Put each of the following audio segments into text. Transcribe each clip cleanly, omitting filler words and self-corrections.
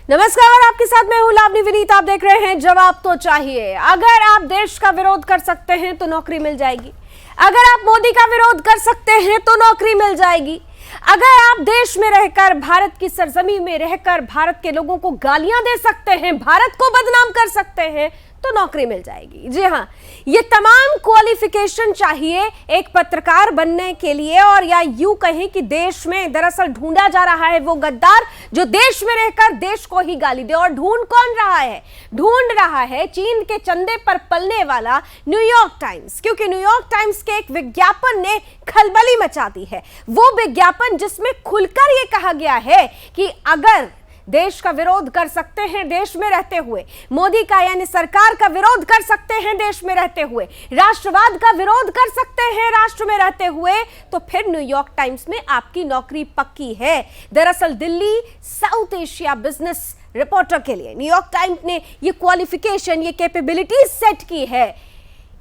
नमस्कार, आपके साथ मैं हूं लावनी विनीत। आप देख रहे हैं जवाब तो चाहिए। अगर आप देश का विरोध कर सकते हैं तो नौकरी मिल जाएगी। अगर आप मोदी का विरोध कर सकते हैं तो नौकरी मिल जाएगी। अगर आप देश में रहकर, भारत की सरजमी में रहकर भारत के लोगों को गालियां दे सकते हैं, भारत को बदनाम कर सकते हैं तो नौकरी मिल जाएगी। जी हां, ये तमाम क्वालिफिकेशन चाहिए एक पत्रकार बनने के लिए। और या यूं कहें कि देश में दरअसल ढूंढा जा रहा है वो गद्दार जो देश में रहकर देश को ही गाली दे। और ढूंढ कौन रहा है? ढूंढ रहा है चीन के चंदे पर पलने वाला न्यूयॉर्क टाइम्स। क्योंकि न्यूयॉर्क टाइम्स के एक विज्ञापन ने खलबली मचा दी है। वो विज्ञापन जिसमें खुलकर यह कहा गया है कि अगर देश का विरोध कर सकते हैं देश में रहते हुए, मोदी का यानी सरकार का विरोध कर सकते हैं देश में रहते हुए, राष्ट्रवाद का विरोध कर सकते हैं राष्ट्र में रहते हुए, तो फिर न्यूयॉर्क टाइम्स में आपकी नौकरी पक्की है। दरअसल Delhi south Asia business reporter के लिए न्यूयॉर्क टाइम्स ने ये क्वालिफिकेशन, ये कैपेबिलिटीज सेट की है।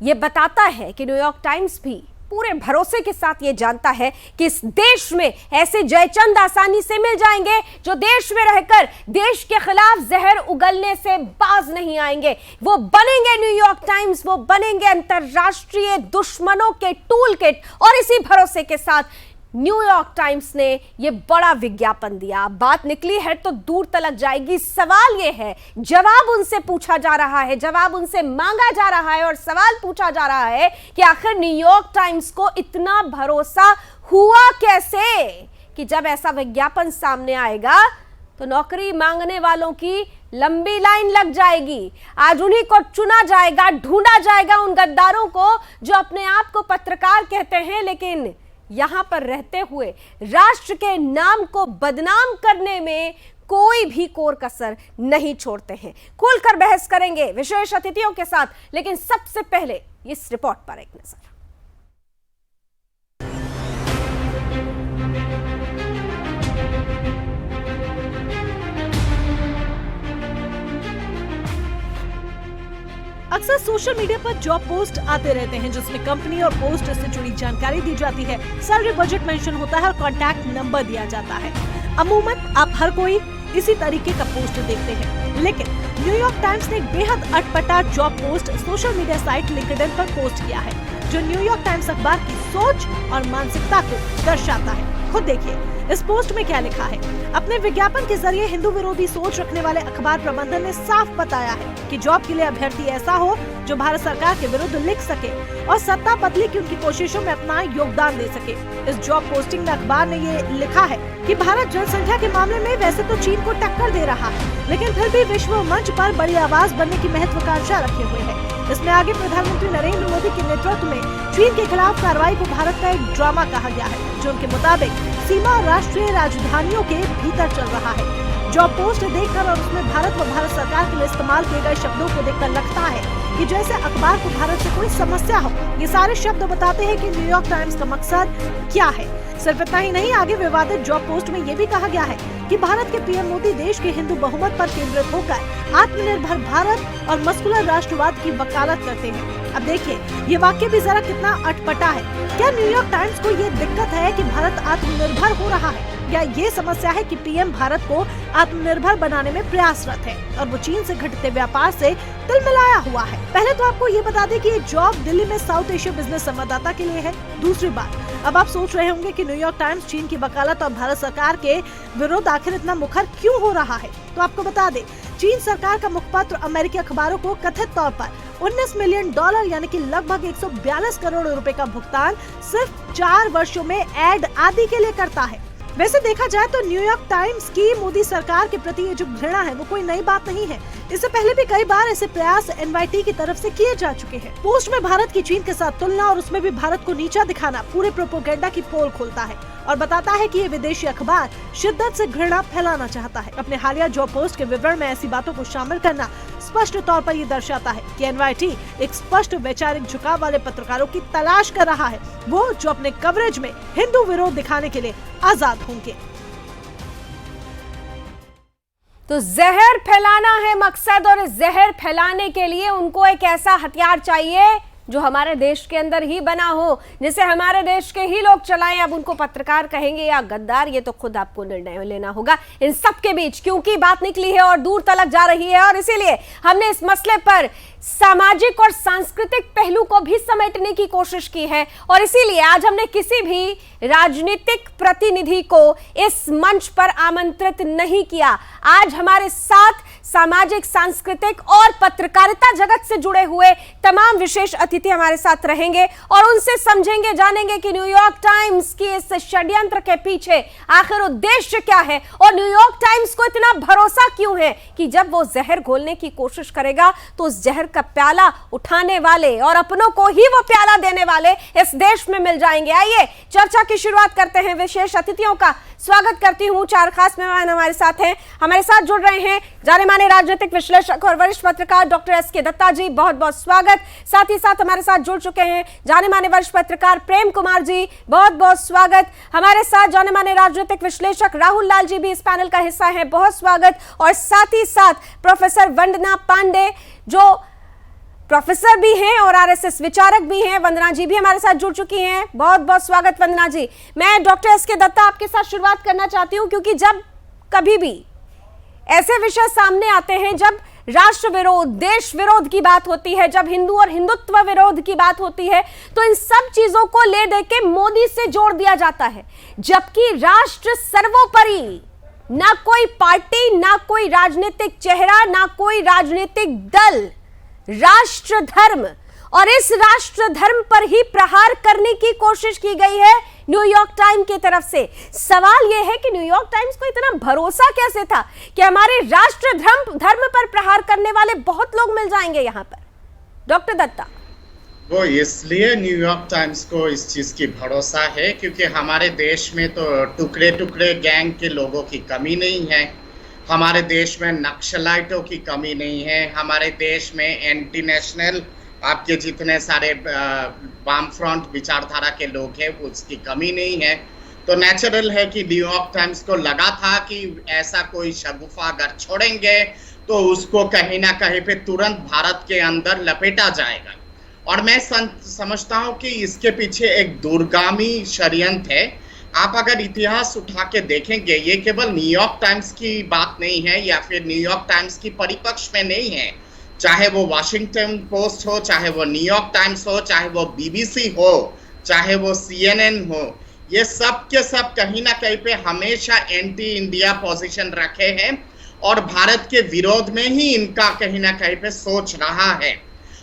ये बताता है कि न्यूयॉर्क टाइम्स भी पूरे भरोसे के साथ ये जानता है कि इस देश में ऐसे जयचंद आसानी से मिल जाएंगे जो देश में रहकर देश के खिलाफ जहर उगलने से बाज नहीं आएंगे। वो बनेंगे न्यूयॉर्क टाइम्स, वो बनेंगे अंतरराष्ट्रीय दुश्मनों के टूल किट। और इसी भरोसे के साथ न्यूयॉर्क टाइम्स ने यह बड़ा विज्ञापन दिया। बात निकली है तो दूर तलक जाएगी। सवाल यह है, जवाब उनसे पूछा जा रहा है, जवाब उनसे मांगा जा रहा है और सवाल पूछा जा रहा है कि आखिर न्यूयॉर्क टाइम्स को इतना भरोसा हुआ कैसे कि जब ऐसा विज्ञापन सामने आएगा तो नौकरी मांगने वालों की लंबी लाइन लग जाएगी। आज उन्हीं को चुना जाएगा, ढूंढा जाएगा, उन गद्दारों को जो अपने आप को पत्रकार कहते हैं लेकिन यहां पर रहते हुए राष्ट्र के नाम को बदनाम करने में कोई भी कोर कसर नहीं छोड़ते हैं। खुलकर बहस करेंगे विशेष अतिथियों के साथ, लेकिन सबसे पहले इस रिपोर्ट पर एक नजर। अक्सर सोशल मीडिया पर जॉब पोस्ट आते रहते हैं जिसमें कंपनी और पोस्ट से जुड़ी जानकारी दी जाती है, सैलरी बजट मेंशन होता है और कॉन्टैक्ट नंबर दिया जाता है। अमूमन आप हर कोई इसी तरीके का पोस्ट देखते हैं, लेकिन न्यूयॉर्क टाइम्स ने एक बेहद अटपटा job post social media site LinkedIn पर पोस्ट किया है जो न्यूयॉर्क टाइम्स अखबार की सोच और मानसिकता को दर्शाता है। खुद देखिए इस पोस्ट में क्या लिखा है। अपने विज्ञापन के जरिए हिंदू विरोधी सोच रखने वाले अखबार प्रबंधन ने साफ बताया है कि जॉब के लिए अभ्यर्थी ऐसा हो जो भारत सरकार के विरुद्ध लिख सके और सत्ता बदली की उनकी कोशिशों में अपना योगदान दे सके। इस जॉब पोस्टिंग में अखबार ने ये लिखा है कि भारत जनसंख्या के मामले में वैसे तो चीन को टक्कर दे रहा है, लेकिन फिर भी विश्व मंच पर बड़ी आवाज बनने की महत्वाकांक्षा रखे हुए है। इसमें आगे प्रधानमंत्री नरेंद्र मोदी के नेतृत्व में चीन के खिलाफ कार्रवाई को भारत का एक ड्रामा कहा गया है जो उनके मुताबिक सीमा और राष्ट्रीय राजधानियों के भीतर चल रहा है। जॉब पोस्ट देखकर और उसमें भारत व भारत सरकार के लिए इस्तेमाल किए गए शब्दों को देखकर लगता है कि जैसे अखबार को भारत से कोई समस्या हो। ये सारे शब्द बताते हैं कि न्यूयॉर्क टाइम्स का मकसद क्या है। सिर्फ इतना ही नहीं, आगे विवादित जॉब पोस्ट में ये भी कहा गया है कि भारत के पीएम मोदी देश के हिंदू बहुमत पर केंद्रित होकर आत्मनिर्भर भारत और मस्कुलर राष्ट्रवाद की वकालत करते हैं। अब देखिए ये वाक्य भी जरा कितना अटपटा है। क्या न्यूयॉर्क टाइम्स को ये दिक्कत है कि भारत आत्मनिर्भर हो रहा है, या ये समस्या है कि पीएम भारत को आत्मनिर्भर बनाने में प्रयासरत है और वो चीन से घटते व्यापार से तिलमिलाया हुआ है? पहले तो आपको ये बता दें कि ये जॉब दिल्ली में साउथ एशिया बिजनेस संवाददाता के लिए है। दूसरी बात, अब आप सोच रहे होंगे कि न्यूयॉर्क टाइम्स चीन की वकालत और भारत सरकार के विरुद्ध आखिर इतना मुखर क्यों हो रहा है। तो आपको बता दें, चीन सरकार का मुखपत्र अमेरिकी अखबारों को कथित तौर पर $19 मिलियन यानी कि लगभग 142 करोड़ रुपए का भुगतान सिर्फ 4 वर्षों में एड आदि के लिए करता है। वैसे देखा जाए तो न्यूयॉर्क टाइम्स की मोदी सरकार के प्रति ये जो घृणा है वो कोई नई बात नहीं है। इससे पहले भी कई बार ऐसे प्रयास एनवाईटी की तरफ से किए जा चुके हैं। पोस्ट में भारत की चीन के साथ तुलना और उसमें भी भारत को नीचा दिखाना पूरे प्रोपेगेंडा की पोल खोलता है और बताता है कि ये विदेशी अखबार शिद्दत से घृणा फैलाना चाहता है। अपने हालिया जॉब पोस्ट के विवरण में ऐसी बातों को शामिल करना स्पष्ट तौर पर ये दर्शाता है कि एनवाईटी एक स्पष्ट वैचारिक झुकाव वाले पत्रकारों की तलाश कर रहा है, वो जो अपने कवरेज में हिंदू विरोध दिखाने के लिए आजाद होंगे। तो जहर फैलाना है मकसद, और जहर फैलाने के लिए उनको एक ऐसा हथियार चाहिए जो हमारे देश के अंदर ही बना हो, जिसे हमारे देश के ही लोग चलाएं, अब उनको पत्रकार कहेंगे या गद्दार, ये तो खुद आपको निर्णय लेना होगा। इन सब के बीच क्योंकि बात निकली है और दूर तलक जा रही है, और इसीलिए हमने इस मसले पर सामाजिक और सांस्कृतिक पहलू को भी समेटने की कोशिश की है, और इसीलिए आज हमने किसी भी राजनीतिक प्रतिनिधि को इस मंच पर आमंत्रित नहीं किया। आज हमारे साथ सामाजिक, सांस्कृतिक और पत्रकारिता जगत से जुड़े हुए तमाम विशेष अतिथि हमारे साथ रहेंगे और उनसे समझेंगे, जानेंगे कि न्यूयॉर्क टाइम्स की इस षड्यंत्र के पीछे आखिर उद्देश्य क्या है, और न्यूयॉर्क टाइम्स को इतना भरोसा क्यों है कि जब वो जहर घोलने की कोशिश करेगा तो उस जहर का प्याला उठाने वाले और अपनों को ही वो प्याला देने वाले इस देश में मिल जाएंगे। आइए चर्चा की शुरुआत करते हैं। विशेष अतिथियों का स्वागत करती हूं। चार खास मेहमान हमारे साथ हैं। हमारे साथ जुड़ रहे हैं जाने माने राजनीतिक विश्लेषक और वरिष्ठ पत्रकार डॉक्टर एस.के. दत्ता जी, बहुत बहुत स्वागत। साथ ही साथ हमारे साथ जुड़ चुके हैं जाने माने वरिष्ठ पत्रकार प्रेम कुमार जी, बहुत बहुत स्वागत। हमारे साथ जाने माने राजनीतिक विश्लेषक राहुल लाल जी भी इस पैनल का हिस्सा है, बहुत स्वागत। और साथ ही साथ प्रोफेसर वंदना पांडे, जो प्रोफेसर भी हैं और आरएसएस विचारक भी हैं, वंदना जी भी हमारे साथ जुड़ चुकी हैं, बहुत बहुत स्वागत वंदना जी। मैं डॉक्टर एस.के. दत्ता आपके साथ शुरुआत करना चाहती हूं, क्योंकि जब कभी भी ऐसे विषय सामने आते हैं, जब राष्ट्र विरोध, देश विरोध की बात होती है, जब हिंदू और हिंदुत्व विरोध की बात होती है, तो इन सब चीजों को ले दे के मोदी से जोड़ दिया जाता है, जबकि राष्ट्र सर्वोपरि, ना कोई पार्टी, ना कोई राजनीतिक चेहरा, ना कोई राजनीतिक दल, राष्ट्र धर्म, और इस राष्ट्र धर्म पर ही प्रहार करने की कोशिश की गई है न्यूयॉर्क टाइम्स की तरफ से। सवाल यह है कि न्यूयॉर्क टाइम्स को इतना भरोसा कैसे था कि हमारे राष्ट्र धर्म पर प्रहार करने वाले बहुत लोग मिल जाएंगे यहां पर। डॉक्टर दत्ता, वो इसलिए न्यूयॉर्क टाइम्स को इस चीज की भरोसा है क्योंकि हमारे देश में तो टुकड़े टुकड़े गैंग के लोगों की कमी नहीं है, हमारे देश में नक्सलाइटों की कमी नहीं है, हमारे देश में एंटी नेशनल आपके जितने सारे वाम फ्रंट विचारधारा के लोग हैं उसकी कमी नहीं है। तो नेचुरल है कि न्यूयॉर्क टाइम्स को लगा था कि ऐसा कोई शगुफा अगर छोड़ेंगे तो उसको कहीं ना कहीं पे तुरंत भारत के अंदर लपेटा जाएगा, और मैं समझता हूँ कि इसके पीछे एक दूरगामी षड्यंत्र है। आप अगर इतिहास उठा के देखेंगे, ये केवल न्यूयॉर्क टाइम्स की बात नहीं है या फिर न्यूयॉर्क टाइम्स की परिपक्ष में नहीं है, चाहे वो वॉशिंगटन पोस्ट हो, चाहे वो न्यूयॉर्क टाइम्स हो, चाहे वो बीबीसी हो, चाहे वो CNN हो, ये सब के सब कहीं ना कहीं पे हमेशा एंटी इंडिया पोजीशन रखे हैं और भारत के विरोध में ही इनका कहीं ना कहीं पे सोच रहा है।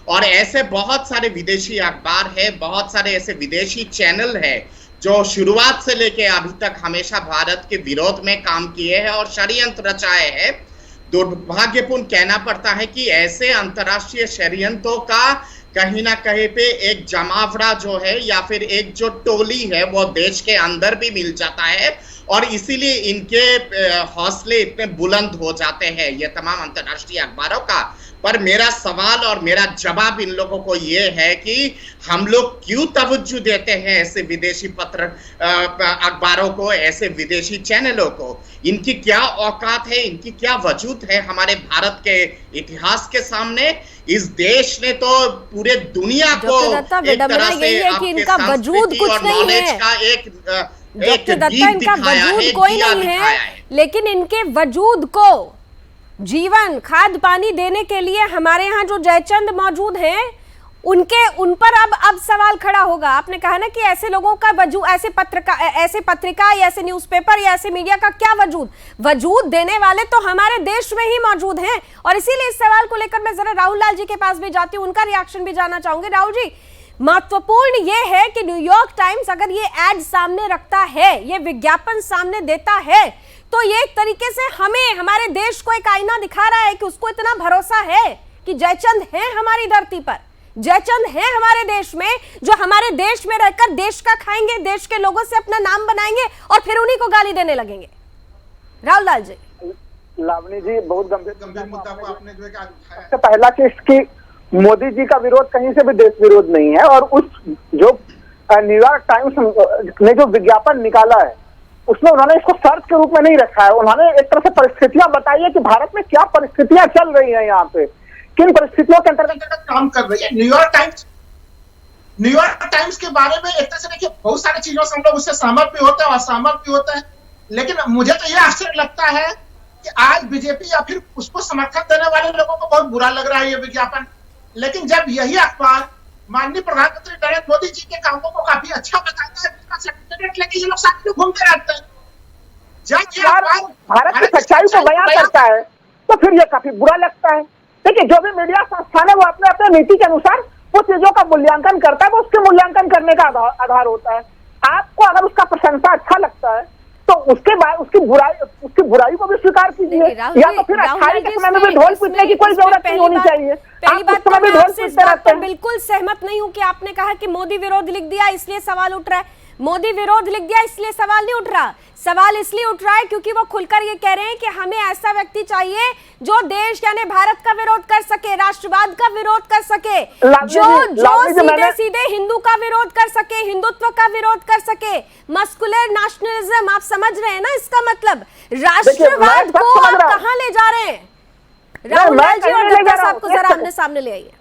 और ऐसे बहुत सारे विदेशी अखबार है, बहुत सारे ऐसे विदेशी चैनल है जो शुरुआत से लेके अभी तक हमेशा भारत के विरोध में काम किए हैं और षड्यंत्र रचाए हैं। दुर्भाग्यपूर्ण कहना पड़ता है कि ऐसे अंतर्राष्ट्रीय षड्यंत्रों का कहीं ना कहीं पे एक जमावड़ा जो है या फिर एक जो टोली है वो देश के अंदर भी मिल जाता है, और इसीलिए इनके हौसले इतने बुलंद हो जाते हैं ये तमाम अंतर्राष्ट्रीय अखबारों का। पर मेरा सवाल और मेरा जवाब इन लोगों को ये है कि हम लोग क्यों तवज्जो देते हैं ऐसे विदेशी पत्र अखबारों को, ऐसे विदेशी चैनलों को? इनकी क्या औकात है, इनकी क्या वजूद है हमारे भारत के इतिहास के सामने? इस देश ने तो पूरे दुनिया को एक तरह से आपके संस्कृति और नॉलेज का एक डॉक्टर दत्ता, इनका वजूद कोई नहीं है, लेकिन इनके वजूद को जीवन, खाद पानी देने के लिए हमारे यहाँ जो जयचंद मौजूद हैं, उन पर अब सवाल खड़ा होगा। आपने कहा ना कि ऐसे लोगों का वजूद, ऐसे पत्रिका या ऐसे न्यूज़पेपर या ऐसे मीडिया का क्या वजूद देने वाले तो हमारे देश में ही मौजूद हैं। और इसीलिए इस सवाल को लेकर मैं जरा राहुल लाल जी के पास भी जाती हूँ, उनका रिएक्शन भी जानना चाहूंगी। राहुल जी, महत्वपूर्ण ये है कि न्यूयॉर्क टाइम्स अगर ये एड सामने रखता है, ये विज्ञापन सामने देता है, तो ये एक तरीके से हमें, हमारे देश को एक आईना दिखा रहा है कि उसको इतना भरोसा है कि जयचंद है हमारी धरती पर, जयचंद है हमारे देश में, जो हमारे देश में रहकर देश का खाएंगे, देश के लोगों से अपना नाम बनाएंगे और फिर उन्हीं को गाली देने लगेंगे। राहुल लाल जी। लावनी जी, बहुत गंभीर मुद्दा को आपने जो है, सबसे पहला चीज कि मोदी जी का विरोध कहीं से भी देश विरोध नहीं है, और उस जो न्यूयॉर्क टाइम्स ने जो विज्ञापन निकाला है उसमें उन्होंने इसको सर्च के रूप में नहीं रखा है। उन्होंने एक तरह से परिस्थितियां बताई है कि भारत में क्या परिस्थितियां चल रही हैं, यहाँ पे किन परिस्थितियों के अंतर्गत काम कर रही है न्यूयॉर्क टाइम्स। न्यूयॉर्क टाइम्स के बारे में एक तरह से देखिए बहुत सारी चीजों से हम लोग उससे सहमत भी होते हैं, असहमत भी होते हैं, लेकिन मुझे तो यह आश्चर्य लगता है कि आज बीजेपी या फिर उसको समर्थन देने वाले लोगों को बहुत बुरा लग रहा है ये विज्ञापन। लेकिन जब यही अखबार माननीय प्रधानमंत्री नरेंद्र मोदी जी के कामों को काफी अच्छा बताता है, उसका सर्टिफिकेट लेके ये लोग साथ में घूमते रहते हैं। जब ये अखबार भारत की सच्चाई को बयान करता है तो फिर ये काफी बुरा लगता है। देखिए, जो भी मीडिया संस्थान है वो अपने अपने नीति के अनुसार वो चीजों का मूल्यांकन करता है, वो उसके मूल्यांकन करने का आधार होता है। आपको अगर उसका प्रशंसा अच्छा लगता है तो उसके बाद उसकी बुराई को भी स्वीकार कीजिए, या तो फिर अच्छाई के समय में भी ढोल पीटने की कोई जरूरत नहीं होनी चाहिए। पहली बात तो मैं आपसे इस बात पर बिल्कुल सहमत नहीं हूं कि आपने कहा कि मोदी विरोध लिख दिया इसलिए सवाल उठ रहा है। मोदी विरोध लिख दिया इसलिए सवाल नहीं उठ रहा, सवाल इसलिए उठ रहा है क्योंकि वो खुलकर ये कह रहे हैं कि हमें ऐसा व्यक्ति चाहिए जो देश यानी भारत का विरोध कर सके, राष्ट्रवाद का विरोध कर सके, जो सीधे सीधे हिंदू का विरोध कर सके, हिंदुत्व का विरोध कर सके, मस्कुलर नेशनलिज्म। आप समझ रहे हैं ना इसका मतलब? राष्ट्रवाद को आप कहां ले जा रहे हैं? राहुल लाल जी और दत्ता साहब को जरा आमने सामने ले आइए।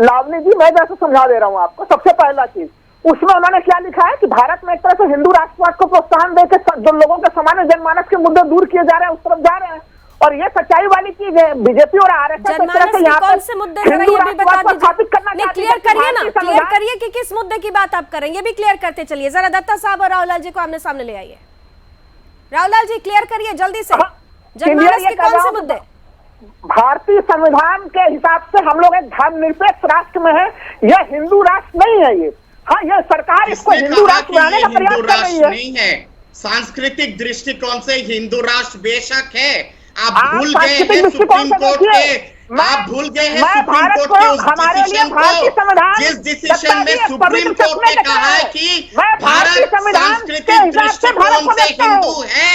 लावनी जी, मैं जैसे समझा दे रहा हूँ आपको। सबसे पहला चीज उसमें उन्होंने क्या लिखा है कि भारत में एक तरह से हिंदू राष्ट्रवाद को प्रोत्साहन देकर जो लोगों के सामान्य जनमानस के मुद्दे दूर किए जा रहे हैं उस तरफ जा रहे हैं, और ये सच्चाई वाली चीज है। बीजेपी और आरएसएस कौन से मुद्दे हिंदू राष्ट्रवाद को स्थापित करना क्लियर करिए ना, क्लियर करिए कि किस मुद्दे की बात आप कर रहे हैं, ये भी क्लियर करते चलिए। जरा दत्ता साहब और राहुल लाल जी को आमने सामने ले आइए। राहुल लाल जी क्लियर करिए जल्दी से, जनमानस के कौन से मुद्दे? भारतीय संविधान के हिसाब से हम लोग एक धर्मनिरपेक्ष राष्ट्र में है, यह हिंदू राष्ट्र नहीं है। ये हाँ, यह सरकार इसको हिंदू राष्ट्र बनाने का प्रयास कर रही है। नहीं है, सांस्कृतिक दृष्टिकोण से हिंदू राष्ट्र बेशक है। आप भूल गए हैं सुप्रीम कोर्ट के, आप भूल गए हैं सुप्रीम कोर्ट के उस डिसीजन को, जिस डिसीजन में सुप्रीम कोर्ट ने कहा है कि भारत सांस्कृतिक दृष्टिकोण से हिंदू है।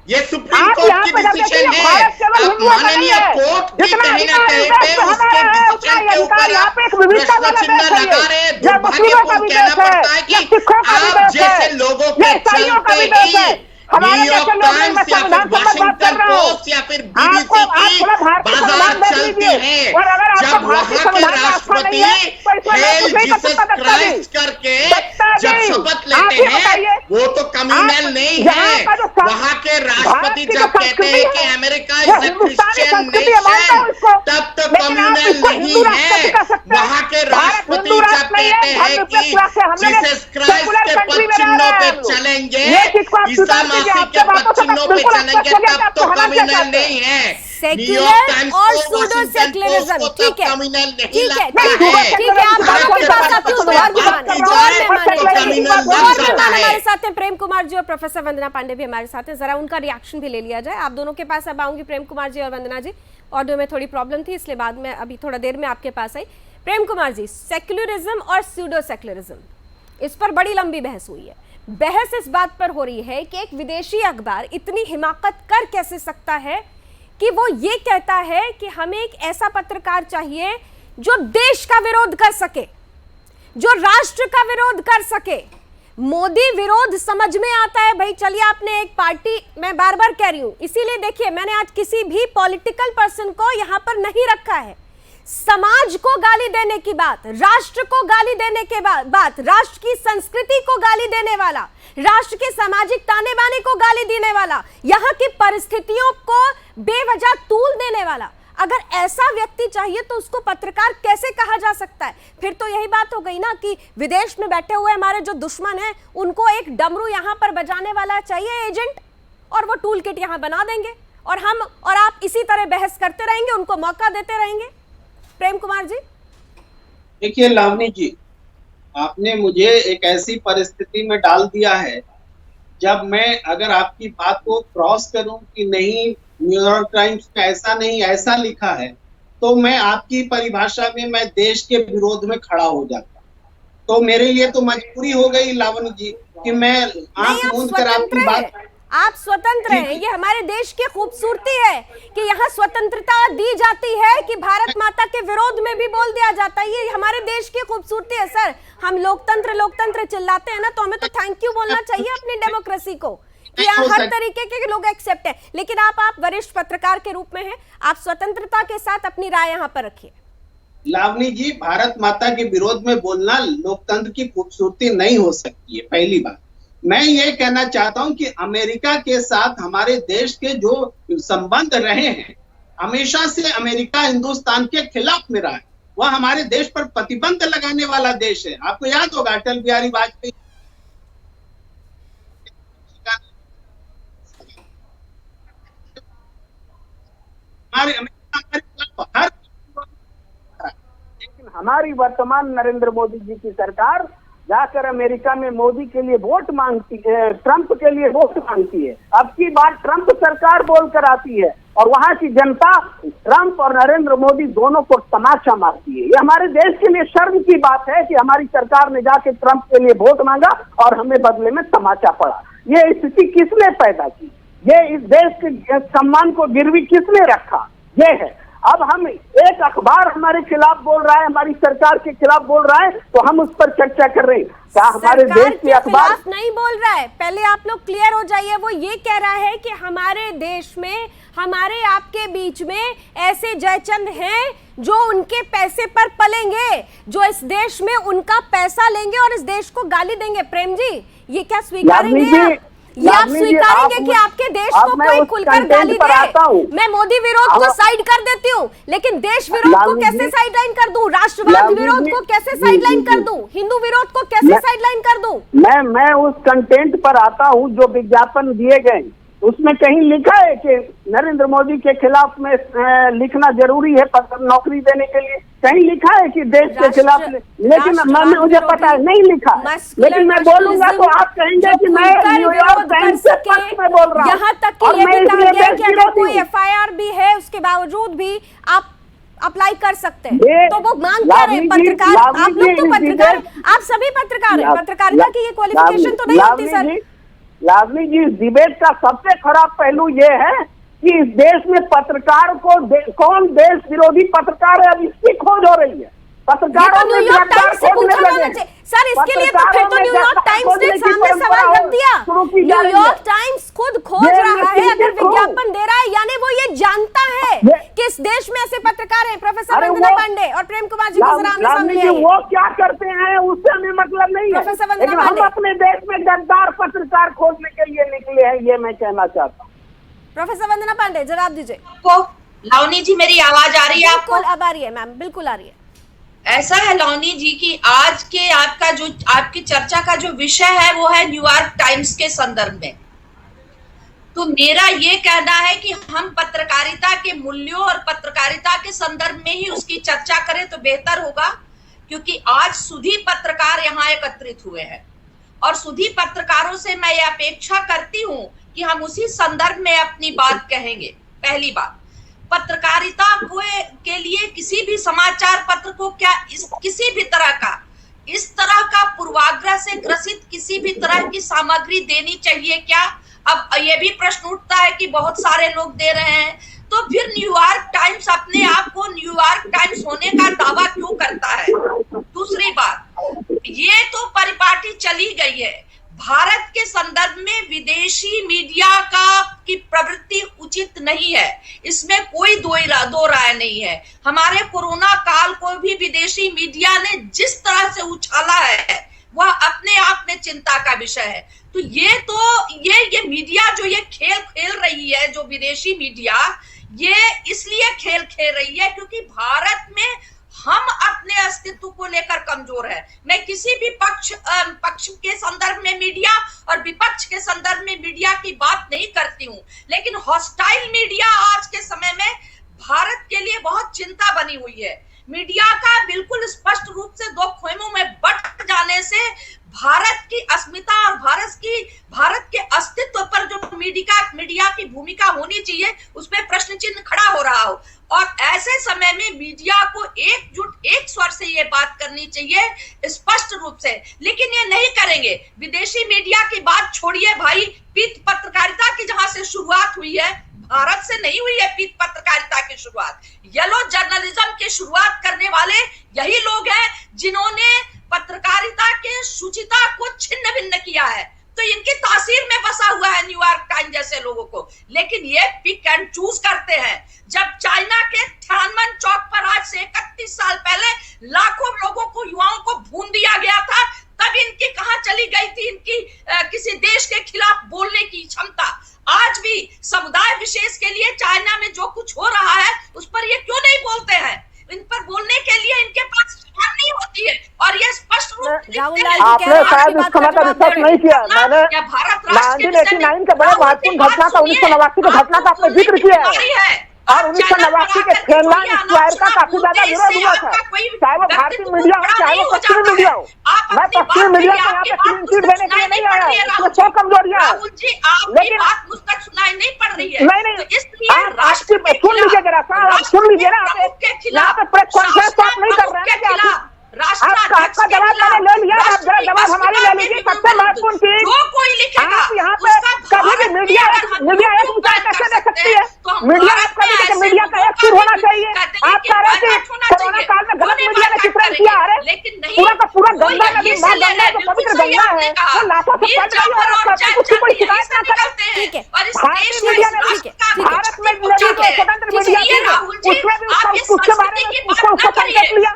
ये सुप्रीम कोर्ट की डिसीजन है। आप माननीय कोर्ट भी कहीं ना कहीं पे उसके डिसीजन के ऊपर आप प्रश्न चिन्ह लगा रहे हैं। दुर्भाग्यपूर्ण कहना पड़ता है कि आप जैसे लोगों के चलते ही न्यूयॉर्क टाइम्स या फिर वाशिंगटन पोस्ट या फिर बीबीसी की बाजार चलती है। जब वहां के राष्ट्रपति हेल जीसस क्राइस्ट करके जब शपथ लेते हैं, वो तो कम्युनल नहीं है। वहां के राष्ट्रपति जब कहते हैं कि America is a Christian nation, तब तो कम्युनल नहीं है। वहां के राष्ट्रपति जब कहते हैं कि जीसस क्राइस्ट के पद चिन्हों पे चलेंगे, ईसा के पद चिन्हों पे चलेंगे, तब तो कम्युनल नहीं है। सेक्युलर और सूडो सेक्युलरिज्म, ठीक है, ठीक है, ठीक है। आप दोनों के पास आती हूँ, हमारे साथ हैं प्रेम कुमार जी और प्रोफेसर वंदना पांडे भी हमारे साथ हैं। जरा उनका रिएक्शन भी ले लिया जाए। आप दोनों के पास अब आऊंगी, प्रेम कुमार जी और वंदना जी। ऑडियो में थोड़ी प्रॉब्लम थी इसलिए बाद में अभी थोड़ा देर में आपके पास आई। प्रेम कुमार जी, सेक्युलरिज्म और सूडो सेक्युलरिज्म, इस पर बड़ी लंबी बहस हुई है। बहस इस बात पर हो रही है कि एक विदेशी अखबार इतनी हिमाकत कर कैसे सकता है कि वो ये कहता है कि हमें एक ऐसा पत्रकार चाहिए जो देश का विरोध कर सके, जो राष्ट्र का विरोध कर सके। मोदी विरोध समझ में आता है भाई, चलिए आपने एक पार्टी, मैं बार बार कह रही हूं, इसीलिए देखिए मैंने आज किसी भी पॉलिटिकल पर्सन को यहां पर नहीं रखा है। समाज को गाली देने की बात, राष्ट्र को गाली देने के बात, राष्ट्र की संस्कृति को गाली देने वाला, राष्ट्र के सामाजिक ताने बाने को गाली देने वाला, यहाँ की परिस्थितियों को बेवजह तूल देने वाला, अगर ऐसा व्यक्ति चाहिए तो उसको पत्रकार कैसे कहा जा सकता है? फिर तो यही बात हो गई ना कि विदेश में बैठे हुए हमारे जो दुश्मन हैं उनको एक डमरू यहाँ पर बजाने वाला चाहिए एजेंट, और वो टूल किट यहाँ बना देंगे और हम और आप इसी तरह बहस करते रहेंगे, उनको मौका देते रहेंगे। प्रेम कुमार जी, देखिए लावनी जी, आपने मुझे एक ऐसी परिस्थिति में डाल दिया है जब मैं अगर आपकी बात को क्रॉस करूं कि नहीं न्यूयॉर्क टाइम्स में ऐसा नहीं ऐसा लिखा है, तो मैं आपकी परिभाषा में मैं देश के विरोध में खड़ा हो जाता। तो मेरे लिए तो मजबूरी हो गई लावनी जी कि मैं आंख मूंद कर आपकी बात। आप स्वतंत्र हैं, ये हमारे देश की खूबसूरती है कि यहाँ स्वतंत्रता दी जाती है कि भारत माता के विरोध में भी बोल दिया जाता है। ये हमारे देश की खूबसूरती है सर। हम लोकतंत्र लोकतंत्र चिल्लाते हैं ना, तो हमें तो थैंक यू बोलना चाहिए अपनी डेमोक्रेसी को कि यहाँ हर तरीके के लोग एक्सेप्ट है। लेकिन आप वरिष्ठ पत्रकार के रूप में हैं, आप स्वतंत्रता के साथ अपनी राय यहाँ पर रखिए। लावनी जी, भारत माता के विरोध में बोलना लोकतंत्र की खूबसूरती नहीं हो सकती है, पहली बात। मैं ये कहना चाहता हूं कि अमेरिका के साथ हमारे देश के जो संबंध रहे हैं, हमेशा से अमेरिका हिंदुस्तान के खिलाफ में रहा है। वह हमारे देश पर प्रतिबंध लगाने वाला देश है। आपको याद होगा अटल बिहारी वाजपेयी हमारे अमेरिका हमारे खिलाफ हर, लेकिन हमारी वर्तमान नरेंद्र मोदी जी की सरकार जाकर अमेरिका में मोदी के लिए वोट मांगती है, ट्रंप के लिए वोट मांगती है। अब की बार ट्रंप सरकार बोलकर आती है और वहां की जनता ट्रंप और नरेंद्र मोदी दोनों को तमाचा मारती है। ये हमारे देश के लिए शर्म की बात है कि हमारी सरकार ने जाके ट्रंप के लिए वोट मांगा और हमें बदले में तमाचा पड़ा। ये स्थिति किसने पैदा की? ये इस देश के सम्मान को गिरवी किसने रखा? ये है। अब हम एक अखबार हमारे खिलाफ बोल रहा है, हमारी सरकार के खिलाफ बोल रहा है, तो हम उस पर चर्चा कर रहे हैं। क्या हमारे देश के अखबार नहीं बोल रहा है? पहले आप लोग क्लियर हो जाइए। वो ये कह रहा है कि हमारे देश में, हमारे आपके बीच में ऐसे जयचंद हैं जो उनके पैसे पर पलेंगे, जो इस देश में उनका पैसा लेंगे और इस देश को गाली देंगे। प्रेम जी, ये क्या स्वीकारेंगे? ये आप स्वीकारेंगे कि आपके देश को कोई खुलकर गाली दे? मैं मोदी विरोध को साइड कर देती हूँ, लेकिन देश विरोध को कैसे साइडलाइन कर दूं? राष्ट्रवाद विरोध को कैसे साइडलाइन कर दूं? हिंदू विरोध को कैसे साइडलाइन कर दूं? मैं उस कंटेंट पर आता हूँ जो विज्ञापन दिए गए। उसमें कहीं लिखा है कि नरेंद्र मोदी के खिलाफ में लिखना जरूरी है नौकरी देने के लिए? कहीं लिखा है कि देश के खिलाफ? लेकिन मुझे पता है नहीं लिखा, लेकिन मैं बोलूंगा तो आप कहेंगे कि मैं न्यूयॉर्क टाइम्स से पक्ष में बोल रहा हूँ। यहाँ तक कि ये भी कहा गया कि अगर कोई एफआईआर भी है उसके बावजूद भी आप अप्लाई कर सकते हैं। तो वो मांग क्या रहे पत्रकार? आप लोग तो पत्रकार, आप सभी पत्रकार हैं, पत्रकारिता की ये क्वालिफिकेशन तो नहीं होती सर। लावनी जी, इस डिबेट का सबसे खराब पहलू ये है कि इस देश में पत्रकार को कौन देश विरोधी पत्रकार है, अब इसकी खोज हो रही है। पत्रकारों ने न्यूयॉर्क टाइम्स से पूछा जाना चाहिए सर। इसके लिए तो फिर तो न्यूयॉर्क टाइम्स ने सामने सवाल रख दिया। न्यूयॉर्क टाइम्स खुद खोज रहा है, अगर विज्ञापन दे रहा है यानी वो ये जानता है कि इस देश में ऐसे पत्रकार हैं। प्रोफेसर वंदना पांडे और प्रेम कुमार जी को जरा सामने आइए। वो क्या करते हैं उससे हमें मतलब नहीं है, लेकिन हम अपने देश में गद्दार पत्रकार खोजने के लिए निकले हैं, ये मैं कहना चाहता हूँ। प्रोफेसर वंदना पांडे, जवाब दीजिए। लावनी जी, मेरी आवाज आ रही है आपको? अब आ रही है मैम, बिल्कुल आ रही है। ऐसा है लावनी जी कि आज के आपकी चर्चा का जो विषय है वो है न्यूयॉर्क टाइम्स के संदर्भ में। तो मेरा ये कहना है कि हम पत्रकारिता के मूल्यों और पत्रकारिता के संदर्भ में ही उसकी चर्चा करें तो बेहतर होगा, क्योंकि आज सुधी पत्रकार यहाँ एकत्रित हुए हैं और सुधी पत्रकारों से मैं ये अपेक्षा करती हूँ कि हम उसी संदर्भ में अपनी बात कहेंगे। पहली बात, पत्रकारिता के लिए किसी भी समाचार पत्र को क्या किसी भी इस तरह का पूर्वाग्रह से ग्रसित किसी भी तरह की सामग्री देनी चाहिए क्या? अब ये भी प्रश्न उठता है कि बहुत सारे लोग दे रहे हैं, तो फिर न्यूयॉर्क टाइम्स अपने आप को न्यूयॉर्क टाइम्स होने का दावा क्यों करता है? दूसरी बात, ये तो परिपाटी चली गई है। भारत के संदर्भ में विदेशी मीडिया की प्रवृत्ति उचित नहीं है, इसमें कोई दो राय नहीं है। हमारे कोरोना काल को भी विदेशी मीडिया ने जिस तरह से उछाला है वह अपने आप में चिंता का विषय है। तो ये मीडिया जो ये खेल खेल रही है, जो विदेशी मीडिया ये इसलिए खेल खेल रही है क्योंकि भारत में हम अपने अस्तित्व को लेकर कमजोर है। मैं किसी भी पक्ष के संदर्भ में मीडिया और विपक्ष के संदर्भ में मीडिया की बात नहीं करती हूँ, लेकिन हॉस्टाइल मीडिया आज के समय में भारत के लिए बहुत चिंता बनी हुई है। मीडिया का बिल्कुल स्पष्ट रूप से दो खेमों में बंट जाने से भारत की अस्मिता और भारत के अस्तित्व पर जो मीडिया की भूमिका होनी चाहिए उस पर प्रश्न चिन्ह खड़ा हो रहा हो। और ऐसे समय में मीडिया को एक स्वर से ये बात करनी चाहिए स्पष्ट रूप से, लेकिन ये नहीं करेंगे। विदेशी मीडिया की बात छोड़िए भाई, पीत पत्रकारिता की जहां से शुरुआत हुई है, भारत से नहीं हुई है पीत पत्रकारिता की शुरुआत। येलो जर्नलिज्म की शुरुआत करने वाले यही लोग हैं जिन्होंने पत्रकारिता के शुचिता को छिन्न भिन्न किया है। तो इनकी तासीर में बसा हुआ है न्यूयॉर्क टाइम्स जैसे लोगों को, लेकिन ये पिक एंड चूज करते हैं। जब चाइना के थियाननमेन चौक पर आज से 31 साल पहले राहुल लाल जी कह आपने रहे हैं शायद उस समय का रिसर्च नहीं किया। मैंने 1989 के बड़े महत्वपूर्ण घटना का 1989 के घटना का आपने जिक्र किया है और 1989 के फिनलैंड स्क्वायर का काफी ज्यादा विरोध हुआ था, चाहे वो भारतीय मीडिया हो चाहे वो पश्चिमी मीडिया हो। मैं पश्चिमी मीडिया को यहाँ पे क्लीन चिट देने के लिए नहीं आया, इसमें 100 कमजोरियां हैं, लेकिन नहीं पड़ रही है। नहीं आप सुन लीजिए जरा सा, आप सुन लीजिए ना, आप यहाँ पे प्रेस कॉन्फ्रेंस आप नहीं कर रहे हैं क्या? आपका जवाब मैंने ले लिया, आप जरा जवाब हमारी ले लीजिए। सबसे महत्वपूर्ण चीज, आप यहाँ पे कभी भी मीडिया एक ऊंचाई कैसे दे सकती है? मीडिया मीडिया का एक सुर होना चाहिए। आप कह रहे थे कोरोना काल में गलत मीडिया ने चित्रण किया, अरे पूरा का पूरा गंगा नदी, माँ गंगा जो पवित्र गंगा है वो लाखों से पड़ रही है और कुछ कोई शिकायत ना करे। ठीक है, भारतीय मीडिया ने भारत में स्वतंत्र मीडिया थी, उसमें भी उसके बारे में उसको संकेत लिया।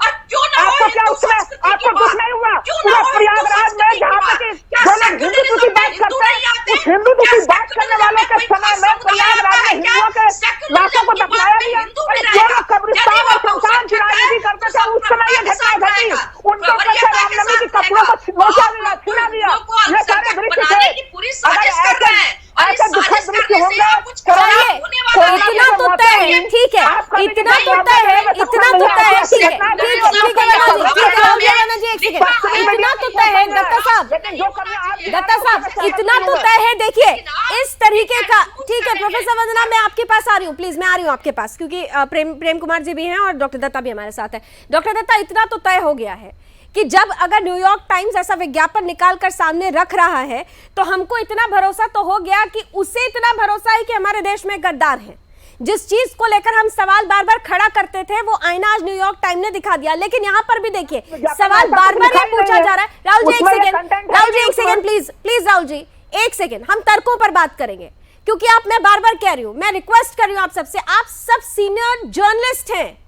आपको क्या उसमें आपको दुख नहीं हुआ? पूरा प्रयागराज में जहाँ पे जो लोग हिंदुत्व की बात करते हैं, उस हिंदुत्व की बात करने वालों के समय में प्रयागराज में हिंदुओं के लाशों को दफनाया गया। जो लोग कब्रिस्तान और शमशान की राजनीति करते थे उस समय ये घटना घटी, उनको कैसे रामनवमी के कपड़ों को छीना दिया, ये सारे दृश्य थे। अगर ऐसे दुखद दृश्य होंगे तो इतना तो तय है, ठीक है, इतना तो तय है, इतना तो तय है, ठीक है, ठीक है राणा जी, एक सेकंड, इतना तो तय है दत्ता साहब, इतना तो तय है। देखिए इस तरीके का, ठीक है प्रोफेसर वंदना, मैं आपके पास आ रही हूँ, प्लीज मैं आ रही हूँ आपके पास, क्योंकि प्रेम कुमार जी भी हैं और डॉक्टर दत्ता भी हमारे साथ है। डॉक्टर दत्ता, इतना तो तय हो गया है कि जब अगर न्यूयॉर्क टाइम्स ऐसा विज्ञापन निकालकर सामने रख रहा है तो हमको इतना भरोसा तो हो गया कि उसे इतना भरोसा है कि हमारे देश में गद्दार हैं। जिस चीज को लेकर हम सवाल बार बार खड़ा करते थे वो आईना आज न्यूयॉर्क टाइम ने दिखा दिया। लेकिन यहाँ पर भी देखिए सवाल बार बार ये पूछा जा रहा है। राहुल जी एक सेकेंड प्लीज राहुल जी एक सेकेंड, हम तर्कों पर बात करेंगे क्योंकि आप, मैं बार बार कह रही हूँ, मैं रिक्वेस्ट कर रही हूँ आप सबसे, आप सब सीनियर जर्नलिस्ट हैं,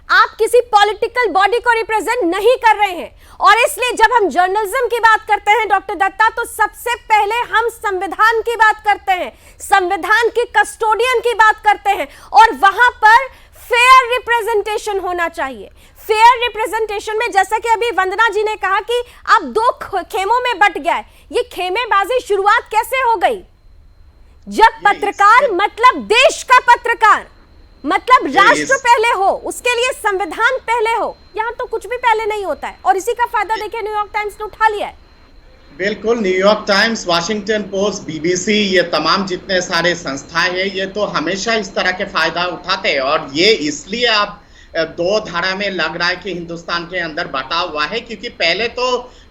आप किसी पॉलिटिकल बॉडी को रिप्रेजेंट नहीं कर रहे हैं और इसलिए जब हम जर्नलिज्म की बात करते हैं डॉक्टर दत्ता, तो सबसे पहले हम संविधान की बात करते हैं, संविधान की कस्टोडियन की बात करते हैं और वहां पर फेयर रिप्रेजेंटेशन होना चाहिए। फेयर रिप्रेजेंटेशन में जैसा कि अभी वंदना जी ने कहा कि आप दो खेमों में बट गया है, ये खेमेबाजी शुरुआत कैसे हो गई? जब पत्रकार मतलब देश का पत्रकार, मतलब राष्ट्र पहले हो, उसके लिए संविधान पहले हो, यहाँ तो कुछ भी पहले नहीं होता है और इसी का फायदा देखिए न्यूयॉर्क टाइम्स ने उठा लिया है। बिल्कुल, New York times, Washington post, BBC, ये तमाम जितने सारे संस्थाएं हैं ये तो हमेशा इस तरह के फायदा उठाते हैं और ये इसलिए आप दो धारा में लग रहा है कि हिंदुस्तान के अंदर बटा हुआ है क्योंकि पहले तो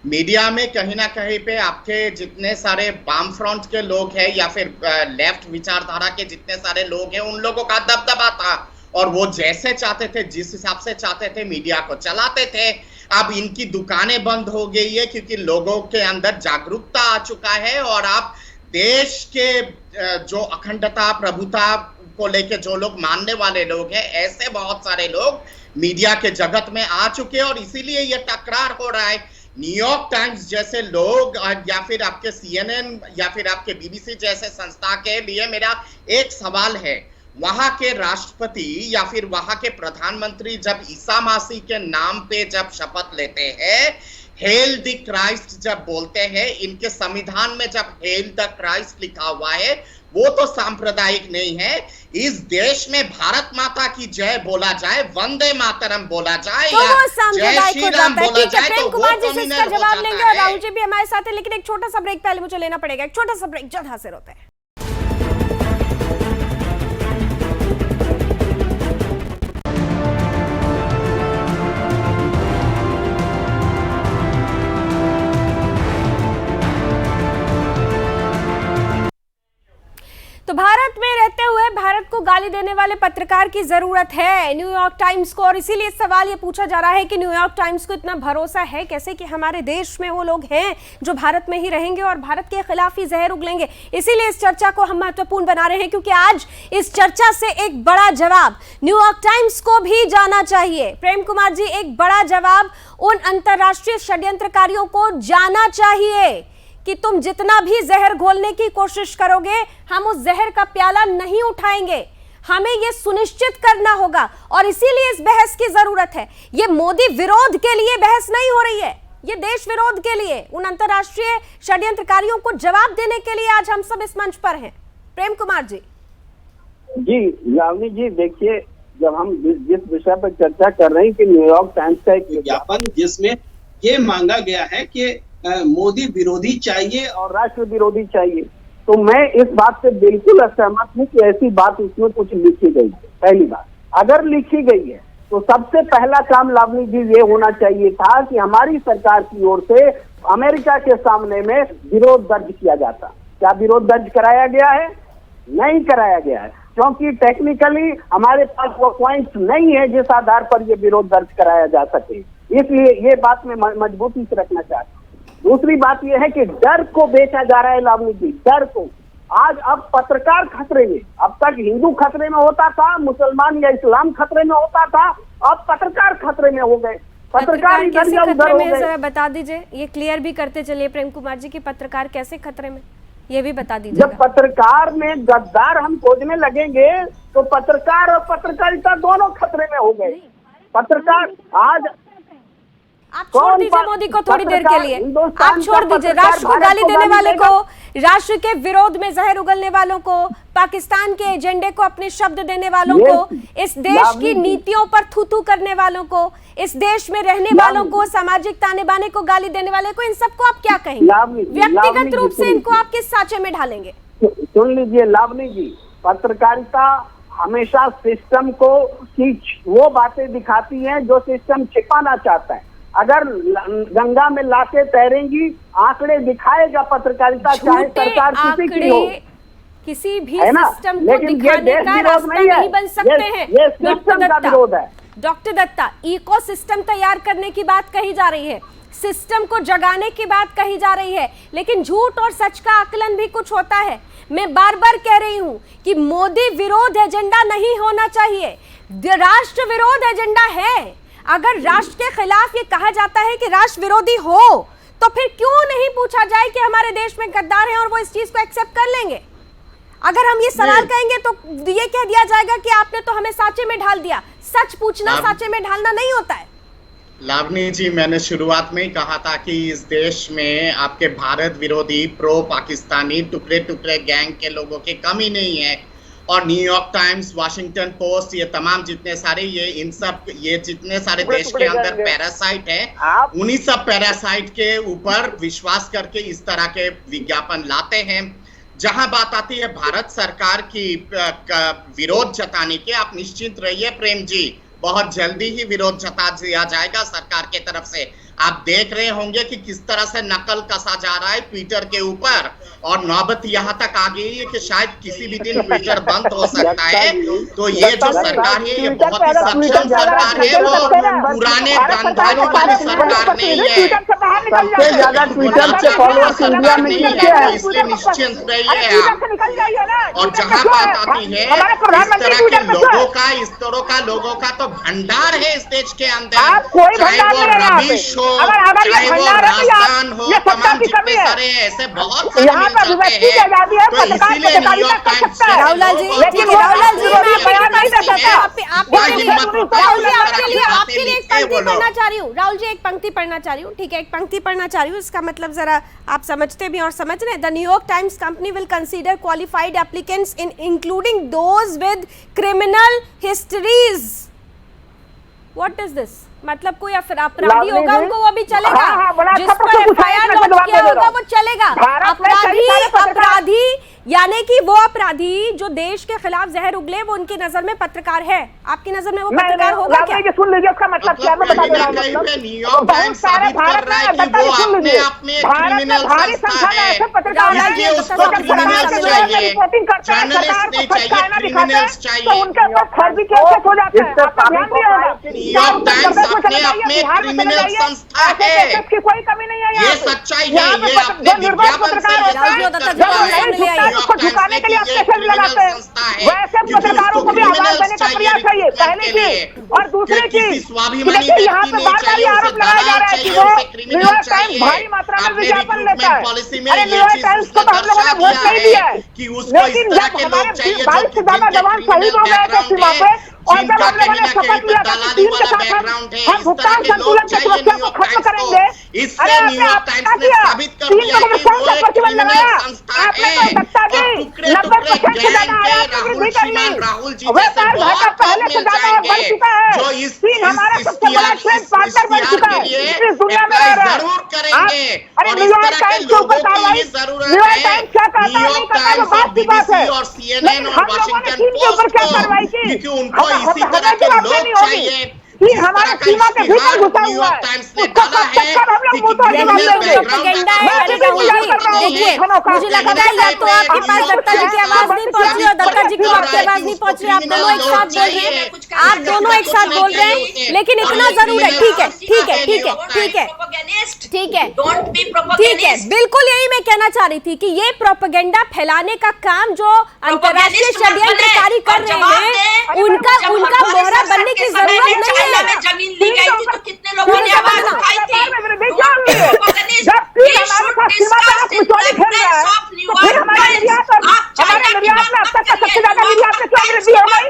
मीडिया में कहीं ना कहीं पे आपके जितने सारे वाम फ्रंट के लोग हैं या फिर लेफ्ट विचारधारा के जितने सारे लोग हैं उन लोगों का दबदबा था और वो जैसे चाहते थे, जिस हिसाब से चाहते थे मीडिया को चलाते थे। अब इनकी दुकानें बंद हो गई है क्योंकि लोगों के अंदर जागरूकता आ चुका है और आप देश के जो अखंडता, प्रभुता को लेके जो लोग मानने वाले लोग हैं, ऐसे बहुत सारे लोग मीडिया के जगत में आ चुके हैं और इसीलिए ये टकरार हो रहा है। न्यूयॉर्क टाइम्स जैसे लोग या फिर आपके CNN या फिर आपके BBC जैसे संस्था के लिए मेरा एक सवाल है, वहां के राष्ट्रपति या फिर वहां के प्रधानमंत्री जब ईसा मसीह के नाम पे जब शपथ लेते हैं, हेल द क्राइस्ट जब बोलते हैं, इनके संविधान में जब हेल द क्राइस्ट लिखा हुआ है वो तो सांप्रदायिक नहीं है। इस देश में भारत माता की जय बोला जाए, वंदे मातरम बोला जाए तो या जय श्री राम बोला जाए तो वो कम्युनल हो जवाब लेंगे और राहुल जी भी हमारे साथ है। लेकिन एक छोटा सा ब्रेक पहले मुझे लेना पड़ेगा, एक छोटा सा ब्रेक जल्द हाजिर होते हैं। तो भारत में रहते हुए भारत को गाली देने वाले पत्रकार की जरूरत है न्यूयॉर्क टाइम्स को और इसीलिए सवाल ये पूछा जा रहा है कि न्यूयॉर्क टाइम्स को इतना भरोसा है कैसे कि हमारे देश में वो लोग हैं जो भारत में ही रहेंगे और भारत के खिलाफ ही जहर उगलेंगे। इसीलिए इस चर्चा को हम महत्वपूर्ण बना रहे हैं क्योंकि आज इस चर्चा से एक बड़ा जवाब न्यूयॉर्क टाइम्स को भी जाना चाहिए। प्रेम कुमार जी, एक बड़ा जवाब उन अंतरराष्ट्रीय षड्यंत्रकारियों को जाना चाहिए कि तुम जितना भी जहर घोलने की कोशिश करोगे हम उस जहर का प्याला नहीं उठाएंगे। हमें यह सुनिश्चित करना होगा और इसीलिए इस बहस की जरूरत है। यह मोदी विरोध के लिए बहस नहीं हो रही है, ये देश विरोध के लिए, उन अंतर्राष्ट्रीय षड्यंत्रकारियों को जवाब देने के लिए आज हम सब इस मंच पर हैं। प्रेम कुमार जी। जी लावनी जी, देखिए, जब हम जिस विषय पर चर्चा कर रहे हैं कि न्यूयॉर्क टाइम्स का एक विज्ञापन जिसमें ये मांगा गया है कि मोदी विरोधी चाहिए और राष्ट्र विरोधी चाहिए, तो मैं इस बात से बिल्कुल असहमत हूँ कि ऐसी बात उसमें कुछ लिखी गई है। पहली बात, अगर लिखी गई है तो सबसे पहला काम लावनी जी ये होना चाहिए था कि हमारी सरकार की ओर से अमेरिका के सामने में विरोध दर्ज किया जाता। क्या विरोध दर्ज कराया गया है? नहीं कराया गया है, क्योंकि टेक्निकली हमारे पास वो पॉइंट्स नहीं है जिस आधार पर ये विरोध दर्ज कराया जा सके। इसलिए ये बात मैं मजबूती से रखना चाहता हूँ। दूसरी बात यह है कि डर को बेचा जा रहा है लावनी जी, डर को। आज अब पत्रकार खतरे में, अब तक हिंदू खतरे में होता था, मुसलमान या इस्लाम खतरे में होता था, अब पत्रकार खतरे में हो गए। पत्रकार कैसे खतरे में, जरा बता दीजिए, ये क्लियर भी करते चलिए प्रेम कुमार जी कि पत्रकार कैसे खतरे में, ये भी बता दीजिए। जब पत्रकार में गद्दार हम खोजने लगेंगे तो पत्रकार और पत्रकारिता दोनों खतरे में हो गए। पत्रकार आज आप छोड़ दीजिए मोदी को थोड़ी देर के लिए, आप छोड़ दीजिए राष्ट्र को गाली देने वाले को, राष्ट्र के विरोध में जहर उगलने वालों को, पाकिस्तान के एजेंडे को अपने शब्द देने वालों को, इस देश की नीतियों पर थू-थू करने वालों को, इस देश में रहने वालों को, सामाजिक ताने बाने को गाली देने वाले को, इन सबको आप क्या कहेंगे? व्यक्तिगत रूप से इनको आप किस साँचे में ढालेंगे? सुन लीजिए लावनी जी, पत्रकारिता हमेशा सिस्टम को की वो बातें दिखाती है जो सिस्टम छिपाना चाहता है। अगर गंगा में लाशें तैरेंगी, आंकड़े दिखाएगा पत्रकारिता, चाहे सरकार किसी की हो, किसी भी सिस्टम को दिखाने का रास्ता नहीं बन सकते हैं। डॉक्टर दत्ता, इकोसिस्टम तैयार करने की बात कही जा रही है, सिस्टम को जगाने की बात कही जा रही है, लेकिन झूठ और सच का आकलन भी कुछ होता है। मैं बार बार कह रही हूं कि मोदी विरोध एजेंडा नहीं होना चाहिए, राष्ट्र विरोध एजेंडा है। अगर राष्ट्र के खिलाफ ये कहा जाता है कि राष्ट्र विरोधी हो, तो फिर क्यों नहीं पूछा जाए कि हमारे देश में गद्दार हैं और वो इस चीज को एक्सेप्ट कर लेंगे? अगर हम ये सवाल कहेंगे तो ये कह दिया जाएगा कि आपने तो हमें साँचे में ढाल दिया। सच पूछना साँचे में ढालना नहीं होता है। लावनी जी, मैंने शुरुआत में ही कहा था कि इस देश में आपके भारत विरोधी, प्रो पाकिस्तानी, टुकड़े टुकड़े गैंग के लोगों की कमी नहीं है। और न्यूयॉर्क टाइम्स, वाशिंगटन पोस्ट, ये तमाम जितने सारे ये जितने सारे देश के अंदर पैरासाइट है, उन्हीं सब पैरासाइट के ऊपर विश्वास करके इस तरह के विज्ञापन लाते हैं। जहां बात आती है भारत सरकार की विरोध जताने के, आप निश्चिंत रहिए प्रेम जी, बहुत जल्दी ही विरोध जता दिया जाएगा सरकार के तरफ से। आप देख रहे होंगे कि किस तरह से नकल कसा जा रहा है ट्विटर के ऊपर, और नौबत यहाँ तक आ गई है कि शायद किसी भी दिन ट्विटर बंद हो सकता है। तो ये जो सरकार है, ये बहुत ही सक्षम सरकार है, वो पुराने गांधारों वाली सरकार नहीं है, सबसे ज्यादा ट्विटर से फॉलोअर्स इंडिया में इसलिए निश्चिंत रहिए आप। और जहाँ बात आती है इस तरह के लोगों का, इस तरह का लोगों का तो भंडार है इस देश के अंदर, चाहे वो रविश हो, चाहे वो राजस्थान हो, तमाम जितने सारे ऐसे बहुत सारे मिल जाते हैं। तो इसीलिए न्यूयॉर्क टाइम्स राहुल जी, आपके लिए एक पंक्ति पढ़ना चाह रही हूँ। राहुल जी, एक पंक्ति पढ़ना चाह रही हूँ, ठीक है, एक पंक्ति पढ़ना चाह रही हूँ। इसका मतलब जरा आप समझते भी और समझ रहे हैं। The New York times company will consider qualified applicants in including those with criminal histories. What is this? मतलब कोई अपराधी होगा उनको वो भी चलेगा, जिस पर एफआईआर लॉन्च किया होगा वो चलेगा। अपराधी यानी कि वो अपराधी जो देश के खिलाफ जहर उगले, वो उनकी नजर में पत्रकार है। आपकी नजर में वो पत्रकार होगा क्या? सुन लीजिए उसका मतलब क्या, मैं बता दे रहा हूं। न्यूयॉर्क टाइम्स साबित कर रहा है कि वो अपने आप में क्रिमिनल संस्था है। ये उसको क्रिमिनल्स चाहिए, जर्नलिस्ट नहीं चाहिए, क्रिमिनल्स चाहिए। न्यूयॉर्क टाइम्स अपने आप में क्रिमिनल संस्था है, कोई कमी नहीं है, ये सच्चाई है। ये अपने विज्ञापन से उसको झुकाने के लिए अपने सिर लगाते हैं, वैसे पत्रकारों को भी आवाज देने का प्रयास चाहिए, पहली चीज। और दूसरी चीज, देखिए यहाँ पे बार बार आरोप लगाया जा रहा है कि वो न्यूयॉर्क टाइम्स भारी मात्रा में विज्ञापन लेता है। अरे न्यूयॉर्क टाइम्स को तो हम लोगों ने वोट नहीं दिया है, लेकिन जब हमारे 22 से ज्यादा जवान शहीद हो गए थे सीमा पे, और जब हम लोगों ने शपथ लिया था कि चीन के साथ हम भुगतान संतुलन की समस्या को खत्म करेंगे, अरे आपने क्या किया? चीन को नुकसान का प्रतिबंध लगाया, आपने तो दत्ता दी 90% से ज्यादा आयात में वृद्धि कर ली, व्यापार घाटा पहले से ज्यादा बढ़ चुका है, चीन हमारा सबसे बड़ा ट्रेड पार्टनर बन चुका है, इस दुनिया में रह रहा है। अरे न्यूयॉर्क टाइम्स के ऊपर कार्रवाई, न्यूयॉर्क टाइम्स क्या करता है नहीं करता वो बात की बात है, लेकिन हम लोगों ने चीन के ऊपर क्या कार्रवाई की? हमें जवाब देनी होगी। चीन हमारे सीमा के भीतर घुसा हुआ है, उसको कब तक हम लोग मुंह तोड़ जवाब देंगे? प्रोपेगेंडा है। देखिए, मुझे लगता है या तो आपके पास दत्ता जी की आवाज नहीं पहुंची और दत्ता जी की आपकी आवाज नहीं पहुंची, आप दोनों एक साथ बोल रहे हैं, आप दोनों एक साथ बोल रहे हैं, लेकिन इतना जरूर है। ठीक है, ठीक है, ठीक है, ठीक है, ठीक है, ठीक है, बिल्कुल यही मैं कहना चाह रही थी कि ये प्रोपेगेंडा फैलाने का काम जो अंतर्राष्ट्रीय षड्यंत्रकारी कर रहे हैं, उनका मोहरा बनने की जरूरत नहीं है। जमीन ली गई थी तो कितने लोगों ने आवाज उठाई थी? जब चीन हमारे साथ सीमा पर मुचौली खेल रहा है, तो फिर हमारे निर्यात में अब तक का सबसे ज्यादा निर्यात में क्यों वृद्धि हो गई?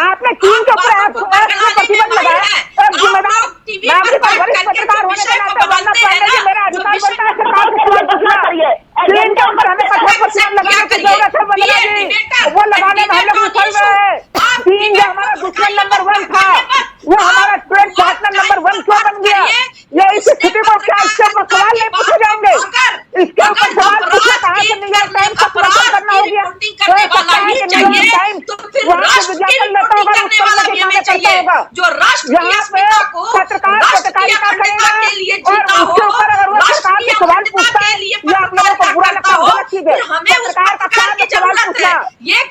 आपने चीन के ऊपर प्रतिबंध लगाया, जिम्मेदार नागरिक और वरिष्ठ पत्रकार होने के नाते बनना चाहिए कि मेरा अधिकार बनता है सरकार से सवाल पूछना चाहिए। चीन के ऊपर हमें कठोर प्रतिबंध लगाने की जरूरत है वंदना जी, वो लगाने में हम लोग विफल रहे हैं। चीन जो हमारा दुश्मन नंबर 1 था, वो हमारा ट्रेड पार्टनर नंबर 1 क्यों बन गया? ये इस स्थिति को क्या इसके ऊपर सवाल नहीं पूछे जाएंगे? इसके ऊपर सवाल पूछना कहाँ से न्यूयॉर्क टाइम्स का खुलासा करना हो गया? तो सकता है कि न्यूयॉर्क टाइम्स वहाँ से विज्ञापन लेता होगा, उस पर लगे काम करता होगा। यहाँ पे पत्रकार पत्रकारिता करेगा और उसके ऊपर अगर वो सरकार से सवाल पूछता है या आप लोगों को बुरा लगता हो, गलत चीज है। पत्रकार का काम है सवाल पूछना,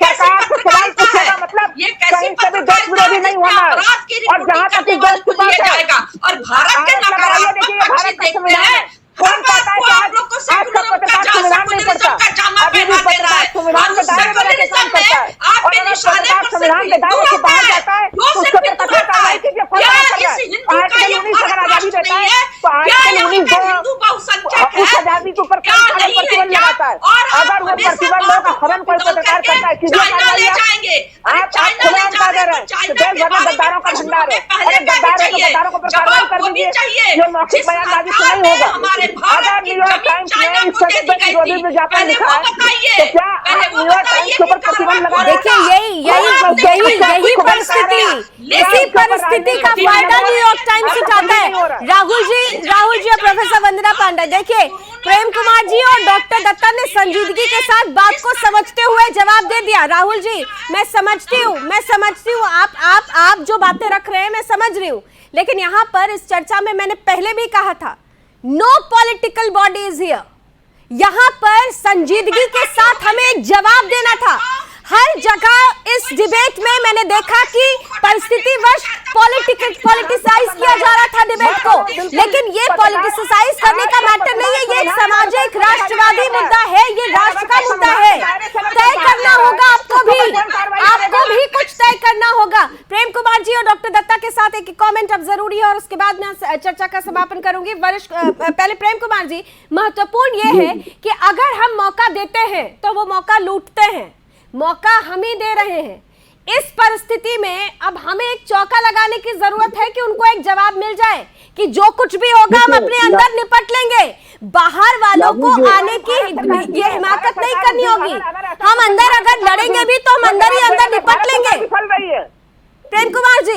सरकार से सवाल पूछने का मतलब कहीं से भी देश विरोधी नहीं होना। और जहाँ तक देश की बात है, और भारत के नकारात्मक देखते हैं, कौन कहता है कि आज का पत्रकार संविधान नहीं पढ़ता? अभी भी पत्रकार संविधान के दायरे में रहकर काम करता है, और अगर पत्रकार संविधान के दायरे से बाहर जाता है तो उसके ऊपर कठोर कार्रवाई कीजिए। आर्टिकल 19 अगर आजादी देता है तो आर्टिकल 19 उस आजादी के ऊपर प्रतिबंध लगाता है। अगर वो प्रतिबंधों का हनन कोई पत्रकार करता है, कीजिए कार्रवाई। आप खुलेआम कह दे रहे हैं कि देश भर में गद्दारों का भंडार है। अरे गद्दार है तो गद्दारों को कार्रवाई कर दीजिए, जो मौखिक बयानबाजी से नहीं होगा। अगर न्यूयॉर्क टाइम्स ने इस सदस्य विरोधी विज्ञापन लिखा है तो क्या आप न्यूयॉर्क टाइम्स के ऊपर प्रतिबंध लगा? देखिए, यही परिस्थिति, इसी परिस्थिति का फायदा न्यूयॉर्क टाइम्स उठाता है। राहुल जी और प्रोफेसर वंदना पांडे, देखिए प्रेम कुमार जी और डॉक्टर दत्ता ने संजीदगी के साथ बात को समझते हुए जवाब दे दिया। राहुल जी, मैं समझती हूँ आप जो बातें रख रहे हैं मैं समझ रही हूँ, लेकिन यहाँ पर इस चर्चा में मैंने पहले भी कहा था, no political body is here. यहां पर संजीदगी के साथ हमें एक जवाब देना था। हर जगह इस डिबेट में मैंने देखा कि परिस्थितिवश पॉलिटिसाइज किया जा रहा था डिबेट को, लेकिन ये पॉलिटिसाइज करने का मैटर नहीं है। ये एक सामाजिक राष्ट्रवादी मुद्दा है, ये राष्ट्र का मुद्दा है। तय करना होगा आपको भी कुछ तय करना होगा। प्रेम कुमार जी और डॉक्टर दत्ता के साथ एक कमेंट अब जरूरी है और उसके बाद मैं चर्चा का समापन करूंगी। पहले प्रेम कुमार जी, महत्वपूर्ण ये है कि अगर हम मौका देते हैं तो वो मौका लूटते हैं, मौका हम ही दे रहे हैं। इस परिस्थिति में अब हमें एक चौका लगाने की जरूरत है कि उनको एक जवाब मिल जाए कि जो कुछ भी होगा हम अपने अंदर निपट लेंगे। बाहर वालों को आने की ये हिमाकत नहीं करनी होगी। हम अंदर अगर लड़ेंगे भी तो हम अंदर ही अंदर निपट लेंगे। प्रेम कुमार जी,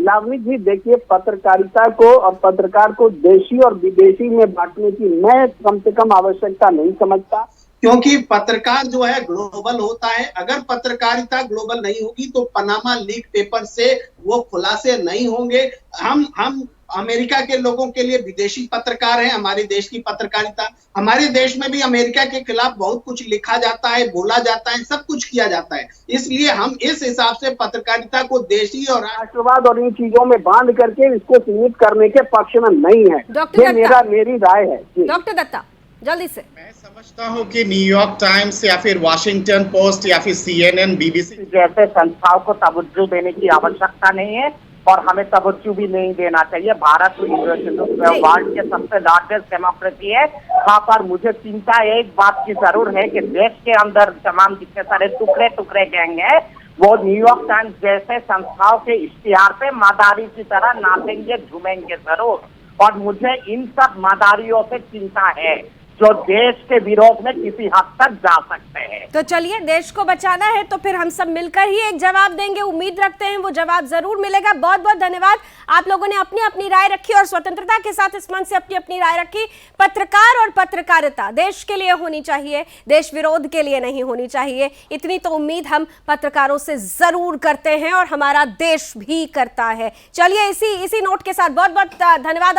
लावनी जी देखिए, पत्रकारिता को और पत्रकार को देशी और विदेशी में बांटने की मैं कम से कम आवश्यकता नहीं समझता, क्योंकि पत्रकार जो है ग्लोबल होता है। अगर पत्रकारिता ग्लोबल नहीं होगी तो पनामा लीक पेपर से वो खुलासे नहीं होंगे। हम अमेरिका के लोगों के लिए विदेशी पत्रकार हैं। हमारे देश की पत्रकारिता, हमारे देश में भी अमेरिका के खिलाफ बहुत कुछ लिखा जाता है, बोला जाता है, सब कुछ किया जाता है। इसलिए हम इस हिसाब से पत्रकारिता को देशी और राष्ट्रवाद और इन चीजों में बांध करके इसको सीमित करने के पक्ष में नहीं है। ये मेरी राय है। डॉक्टर दत्ता, जल्दी से। मैं समझता हूँ कि न्यूयॉर्क टाइम्स या फिर वॉशिंगटन पोस्ट या फिर CNN, BBC जैसे संस्थाओं को तवज्जो देने की आवश्यकता नहीं है और हमें तवज्जो भी नहीं देना चाहिए। भारत वर्ल्ड के सबसे लार्जेस्ट डेमोक्रेसी है। वहाँ पर मुझे चिंता एक बात की जरूर है कि देश के अंदर तमाम जितने सारे टुकड़े गैंग है वो न्यूयॉर्क टाइम्स जैसे संस्थाओं के इश्तिहार पे मदारी की तरह नाचेंगे झूमेंगे जरूर। और मुझे इन सब मदारियों से चिंता है जो देश के विरोध में किसी हद तक जा सकते हैं। तो चलिए, देश को बचाना है तो फिर हम सब मिलकर ही एक जवाब देंगे। उम्मीद रखते हैं वो जवाब जरूर मिलेगा। बहुत बहुत धन्यवाद, आप लोगों ने अपनी अपनी राय रखी और स्वतंत्रता के साथ इस मंच से अपनी अपनी राय रखी। पत्रकार और पत्रकारिता देश के लिए होनी चाहिए, देश विरोध के लिए नहीं होनी चाहिए। इतनी तो उम्मीद हम पत्रकारों से जरूर करते हैं और हमारा देश भी करता है। चलिए, इसी नोट के साथ बहुत बहुत धन्यवाद।